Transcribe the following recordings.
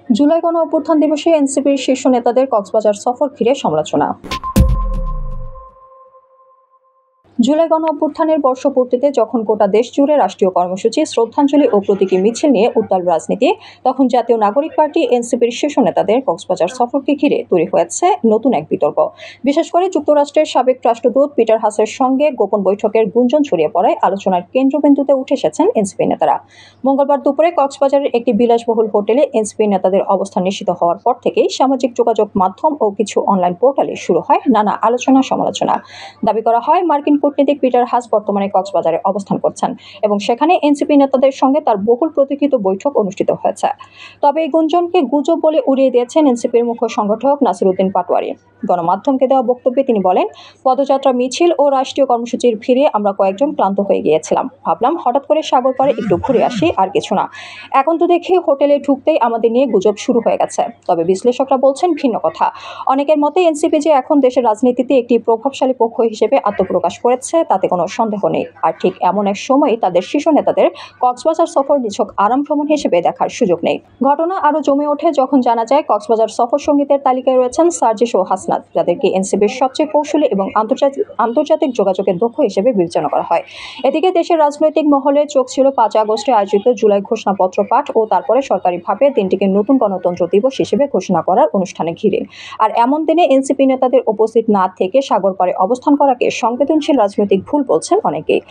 জুলাই গণ অভ্যুত্থান দিবসে এনসিপির শীর্ষ নেতাদের কক্সবাজার সফর ঘিরে সমালোচনা। জুলাই গণ অভ্যুত্থানের বর্ষপূর্তিতে যখন গোটা দেশ জুড়ে রাষ্ট্রীয় কর্মসূচি, শ্রদ্ধাঞ্জলি ও প্রতীকী মিছিল নিয়ে উত্তাল রাজনীতি, তখন জাতীয় নাগরিক পার্টি এনসিপির শীর্ষ নেতাদের কক্সবাজার সফরকে ঘিরে তৈরি হয়েছে নতুন এক বিতর্ক। বিশেষ করে যুক্তরাষ্ট্রের সাবেক রাষ্ট্রদূত পিটার হাসের সঙ্গে গোপন বৈঠকের গুঞ্জন ছড়িয়ে পড়ায় আলোচনার কেন্দ্রবিন্দুতে উঠে এসেছেন এনসিপি নেতারা। মঙ্গলবার দুপুরে কক্সবাজারের একটি বিলাসবহুল হোটেলে এনসিপি নেতাদের অবস্থান নিশ্চিত হওয়ার পর থেকেই সামাজিক যোগাযোগ মাধ্যম ও কিছু অনলাইন পোর্টালে শুরু হয় নানা আলোচনা সমালোচনা। দাবি করা হয় মার্কিন কূটনীতিক পিটার হাস বর্তমানে কক্সবাজারে অবস্থান করছেন এবং সেখানে এনসিপি নেতাদের সঙ্গে তার বহুল প্রতীক্ষিত বৈঠক অনুষ্ঠিত হয়েছে। তবে এই গুঞ্জনকে গুজব বলে উড়িয়ে দিয়েছেন এনসিপির মুখ্য সংগঠক নাসিরউদ্দিন পাটোয়ারি। গণমাধ্যমকে দেওয়া বক্তব্যে তিনি বলেন, পদযাত্রা, মিছিল ও রাষ্ট্রীয় কর্মসূচির ভিড়ে আমরা কয়েকজন ক্লান্ত হয়ে গিয়েছিলাম। ভাবলাম হঠাৎ করে সাগর পাড়ে একটু ঘুরে আসি, আর কিছু না। এখন তো দেখি হোটেলে ঢুকতেই আমাদের নিয়ে গুজব শুরু হয়ে গেছে। তবে বিশ্লেষকরা বলছেন ভিন্ন কথা। অনেকের মতে এনসিপি যে এখন দেশের রাজনীতিতে একটি প্রভাবশালী পক্ষ হিসেবে আত্মপ্রকাশ করেছে তাতে কোনো সন্দেহ নেই। আর ঠিক এমন এক সময় তাদের শীর্ষ নেতাদের কক্সবাজার সফর নিছক আরাম ভ্রমণ হিসেবে দেখার সুযোগ নেই। ঘটনা আরও জমে ওঠে যখন জানা যায় কক্সবাজার সফর সঙ্গীতের তালিকায় রয়েছেন সার্জিস ও হাসনাত, যাদেরকে এনসিপির সবচেয়ে কৌশলী এবং আন্তর্জাতিক যোগাযোগের দক্ষ হিসেবে বিবেচনা করা হয়। এদিকে দেশের রাজনৈতিক মহলে চোখ ছিল 5 আগস্টে আয়োজিত জুলাই ঘোষণাপত্র পাঠ ও তারপরে সরকারিভাবে দিনটিকে নতুন গণতন্ত্র দিবস হিসেবে ঘোষণা করার অনুষ্ঠানে ঘিরে। আর এমন দিনে এনসিপি নেতাদের উপস্থিত না থেকে সাগর পাড়ে অবস্থান করাকে সংবেদনশীল রাজনৈতিক ভুল বলছেন অনেকেই।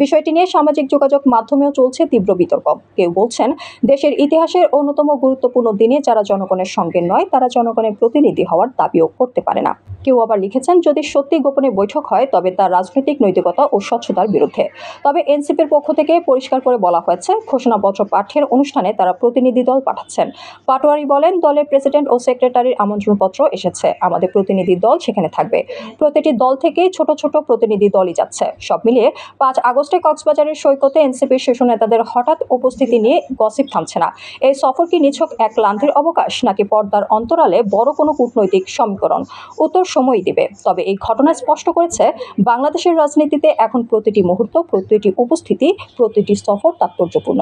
বিষয়টি নিয়ে সামাজিক যোগাযোগ মাধ্যমেও চলছে তীব্র বিতর্ক। কেউ বলছেন দেশের ইতিহাসের অন্যতম গুরুত্বপূর্ণ দিনে যারা জনগণের সঙ্গে নয় তারা জনগণের প্রতিনিধি হওয়ার দাবিও করতে পারে না। কেউ আবার লিখেছেন যদি সত্যি গোপনে বৈঠক হয় তবে তার রাজনৈতিক নৈতিকতা ও স্বচ্ছতার বিরুদ্ধে। তবে এনসিপির পক্ষ থেকে পরিষ্কার করে বলা হয়েছে ঘোষণাপত্র পাঠের অনুষ্ঠানে তারা প্রতিনিধি দল পাঠাচ্ছেন। পাটোয়ারি বলেন, দলের প্রেসিডেন্ট ও সেক্রেটারির আমন্ত্রণপত্র এসেছে, আমাদের প্রতিনিধি দল সেখানে থাকবে। প্রতিটি দল থেকেই ছোট ছোট প্রতিনিধি দলই যাচ্ছে। সব মিলিয়ে 5 আগস্টে কক্সবাজারের সৈকতে এনসিপির শীর্ষ নেতাদের হঠাৎ উপস্থিতি নিয়ে গসিপ থামছে না। এই সফর কি নিছক এক ক্লান্তির অবকাশ নাকি পর্দার অন্তরালে বড় কোনো কূটনৈতিক সমীকরণ? উত্তর সময়ই দিবে। তবে এই ঘটনা স্পষ্ট করেছে বাংলাদেশের রাজনীতিতে এখন প্রতিটি মুহূর্ত, প্রতিটি উপস্থিতি, প্রতিটি সফর তাৎপর্যপূর্ণ।